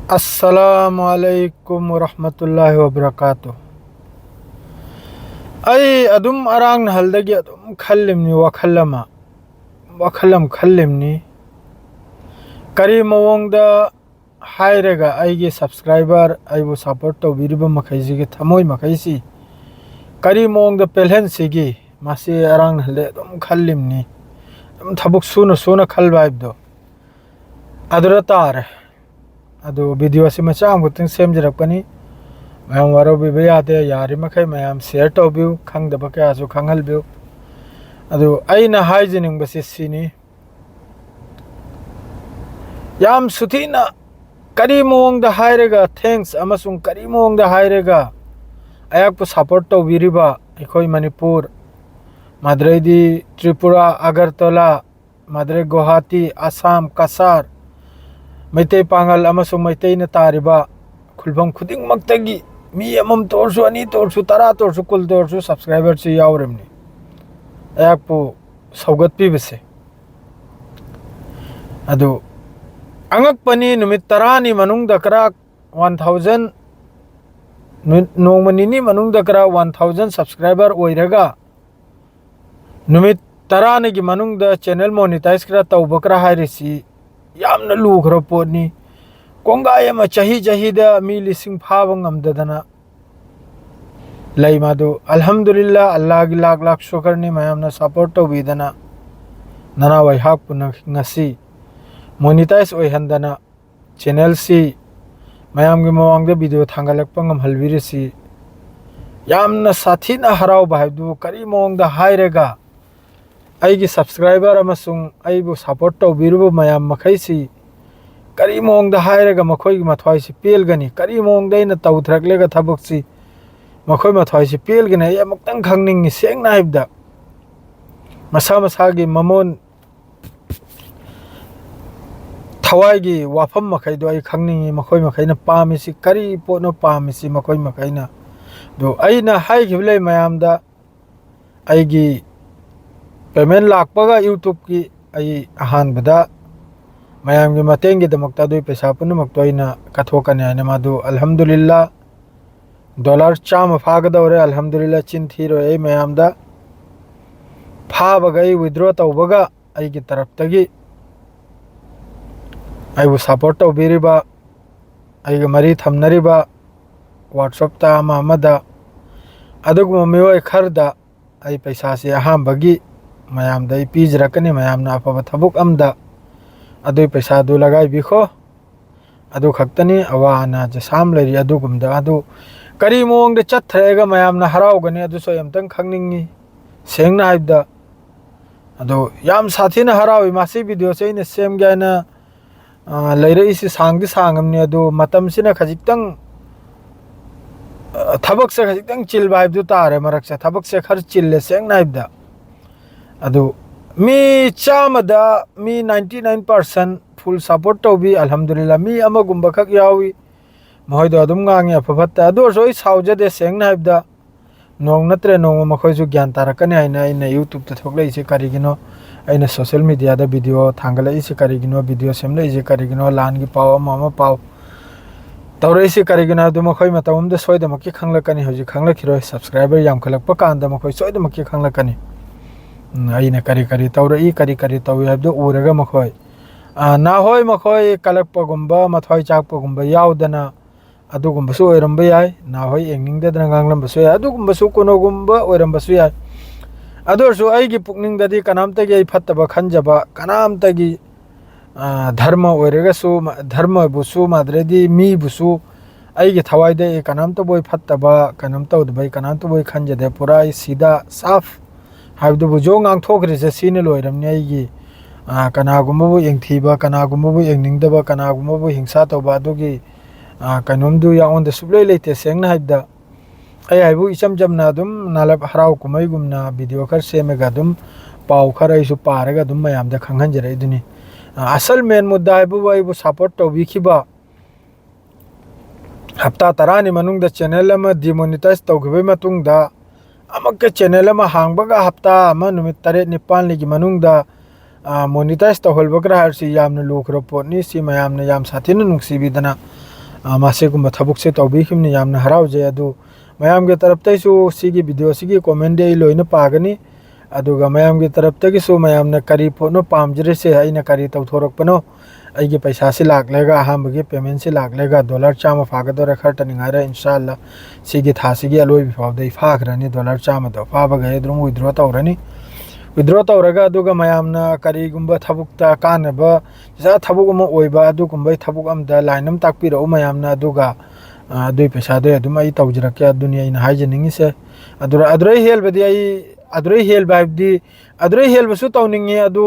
अस्सलामुअलैकुम वरहमतुल्लाहि वबरकातुह। अदुम अरांग नहलदगी अदुम खल्लिमनी वखलम खल्लिमनी करी मवोंगदा हायरेगा आइगे सब्सक्राइबर आइबो सपोर्ट तौबिरिबा मखैसिगे थमोय मखैसी करी मवोंगदा पेलहनसिगी मासे अरांग नहलदे अदुम खल्लिमनी अदुम थबुक सुना खलबाइबदो अदुरा तारे अदु वीडियो से मचा अमगुतंग सेमजरकनी मैम वारोबिबा यादे यारि मखै मैम शेयर तौबिउ खंगदबा कयासु खंगहलबिउ अदु अइना हाइजनिंगबसे सिनी याम सुथीना करी मवोंगदा हायरेगा थैंक्स अमसुंग करी मवोंगदा हायरेगा अयाकपु सपोर्ट तौबिरिबा अखोय मणिपुर मदुरैदी त्रिपुरा अगरतला मदुरै गुवाहाटी आसाम कसार मैतै पांगल अमसुंग मैतैना तारिबा खुलफम खुदिंगमक्तगी मी अमम तोरसु अनि तोरसु तरा तोरसु कुल तोरसु सब्सक्राइबर से यावरमनी अयाकपु सौगतपिबसे अदु अंगकपनी नुमित तरानी मनुंगदा करा 1000 नोंगमनिनी मनुंगदा करा 1000 सब्सक्राइबर ओइरगा नुमित तरानी मनुंगदा चैनल मोनेटाइज करा तौबकरा हायरिसी यामना लुखरा पोनी कोंगाय अमा चही मी लिसिंग फाबा ngamdadana लैमादु अल्हम्दुलिल्लाह अल्लाह की लाख लाख शुक्रनी मयामना सपोर्ट तौबिदना नना वैहाक पुना ngasi मोनेटाइज ओइहंदना चैनल सी मयाम की मवांगदे वीडियो थांगलकपा ngamhalbirisi यामना साथीना हराव बाहायदु करी मवांगदा हायरेगा आइगी सब्सक्राइबर अमसुंग आइबु सपोर्ट तौबिरुबु मयाम मखैसी करी मवोंगदा हायरेगा मखोयगी मथ्वाइसी पेलगनी करी मवोंगदैना तौथ्रकलेगा थबकसी मखोय मथ्वाइसी पेलगनी या मक्तंग खंगनिंगी सेंगना हाइबदा मसा मसागी ममोन थवाइगी वाफम मखैदो आई खंगनिंगी मखोय मखैना पामिसी करी पोनो पामिसी मखोय मखैना दो आइना हाइगिबले मयामदा आइगी पेमेंट लाकपगा यूट्यूब की आई अहानबदा मयाम की मतेंग की दमकता दुई पैसा पुनमक्तो आइना कथोकने आइना मादु अल्हम्दुलिल्लाह डॉलर चाम फागदौरे अल्हम्दुलिल्लाह चिंथीरो ए मयामदा फाबगा विड्रॉ तौबगा आई की तरफ तगी आइबु सपोर्ट तौबिरिबा आइगा मरी थमनरिबा व्हाट्सएप ता अमदा अदुगुम मियोय खरदा आई पैसा से अहामबगी मयामदा पीजरकनी मयामना अफबा थबुक अमदा अदु पैसा दु लगाई बिखो अदु खक्तनी अवाना जसाम लेरी अदुगुमदा अदु करी मोंगदे चथरेगा मयामना हरावगनी अदु सो यमतंग खंगनिंगी सेंगना हाइबदा अदु याम साथीना हरावी मासी वीडियो से इन सेम गायना लेरे इसी सांगदि सांगमनी अदु मतमसिना खजिक्तंग थबक से खजिक्तंग चिल बाइबदु तारे मरक से थबक से खर चिल्ले सेंगना हाइबदा अदु मी चामदा मी 99% फुल सपोर्ट तौबी अल्हम्दुलिल्लाह मी अमगुंबा खक यावी महैदो अदुम गांगे अफफत्ता अदुरसो ई सावजदे सेंगना हाइबदा नोंग नत्रे नोंग मखोयसु ज्ञान तारकने आइना इन यूट्यूब ते थोकलैसे करिगिनो आइना सोशल मीडिया दा वीडियो थांगलैसे करिगिनो वीडियो सेमलैसे करिगिनो लान की पाव मामा पाव तौरैसे करिगिनो अदु मखोय मतमदे सोयदमकि खंगलकनी हजि खंगलखिरोय सब्सक्राइबर यामखलकपा कांदा मखोय सोयदमकि खंगलकनी आइना करी तौरई करी तौई हाइबदो उरगा मखोय ना होय मखोय कलकपगुंबा मथ्वाई चाकपगुंबा यावदना अदुगुंबसु ओइरंबा याय ना होय एंगनिंगदना गांगलंबसु याय अदुगुंबसु कोनोगुंबा ओइरंबसु याय अदुरसु आइगी पुकनिंगददी कनामतगी आई फत्तबा खंजबा कनामतगी धर्म ओइरगसु धर्म बुसु माद्रेदी मी बुसु आइगी थवाइदे कनामतबोय फत्तबा कनामतौदबई कनामतबोय खंजदे पुरा सीधा साफ हाइबदुबु जो गांथोखरिसे सीने लोइरमनी आइगी कनागुंबबु एंगथीबा कनागुंबबु एंगनिंगदबा कनागुंबबु हिंसा तौबा अदुगी कनोमदु याओंदे सुबलै लेते सेंगना हाइबदा आई हाइबु इचम जमना अदुम नालब हराव कुमैगुमना वीडियो खर सेमेगा अदुम पाव खर आइसु पारगा अदुम मयामदा खंगहनजरै दुनी असल मेन मुद्दा हाइबु आइबु सपोर्ट तौबिखिबा हप्ता तरानी मनुंगदा चैनल अमा डिमोनेटाइज तौखिबै मतुंगदा अमक्के चैनल अमा हांगबगा हप्ता अमा नुमित 3-4 निगी मनुंगदा मोनेटाइज तौहलबग्रा हारसी यामना लुखरो पोटनी सी मयामना याम साथीना नुंगसिबिदना मासेगुम्बा थबुक से तौबीखिमनि यामना हराउजे अदु मयाम के तरफ तैसु सिगी वीडियो सिगी कमेंट दे लोइना पागनी अदुगा मयाम के तरफ तगिसु मयामना करी फोनो पामजरे से आइना करी तौथोरकपनो अइगे पैसा से लागलेगा अहमबगे पेमेंट से लागलेगा डॉलर चामा फागदोरे खरटनिंगारे इंशाल्लाह सिगी थासिगी अलोइ बिफावदे फाग्रनी डॉलर चामा दो फाबगा एद्रुम विथड्रॉ तौरनी विथड्रॉ तौरगा अदुगा मयामना करीगुम्बा थबुकता कानबा जा थबुक अमा ओइबा अदुगुम्बा थबुक अमदा लाइनम ताकपिरो मयामना अदुगा अदुइ पैसा दे अदुम आई तौजरके दुनिया इन हाइजनिंगिसे अदुरै हेलबदि आई अदुरै हेलबा हाइबदि अदुरै हेलबसु तौनिंगे अदु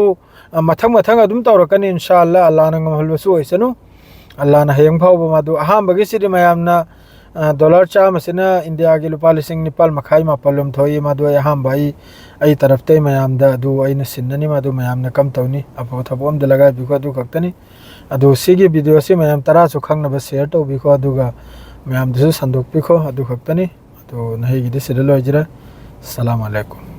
मथंग मथंग अदुम तौरकनी इंशाल्लाह अल्लाह ना ngमहलबसु ओइसनु अल्लाह ना हेंग फावबा मादु अहामबगे सिरि मयामना डॉलर चामसिना इंडिया के लुपा लिसिंग निपाल मखाई मापलम थोई मादु अहामबाई आई तरफ ते मयामदा अदु आइना सिन्ननी मादु मयामना कम तौनी अफो थबोम द लगा बिको अदु खक्तनी अदु सिगी वीडियो से मयाम तरा सु खंगनबा शेयर तो बिको अदुगा मयाम दसु संदोक बिको अदु खक्तनी तो नहीं गिदि सिरलो इजरा अस्सलाम वालेकुम।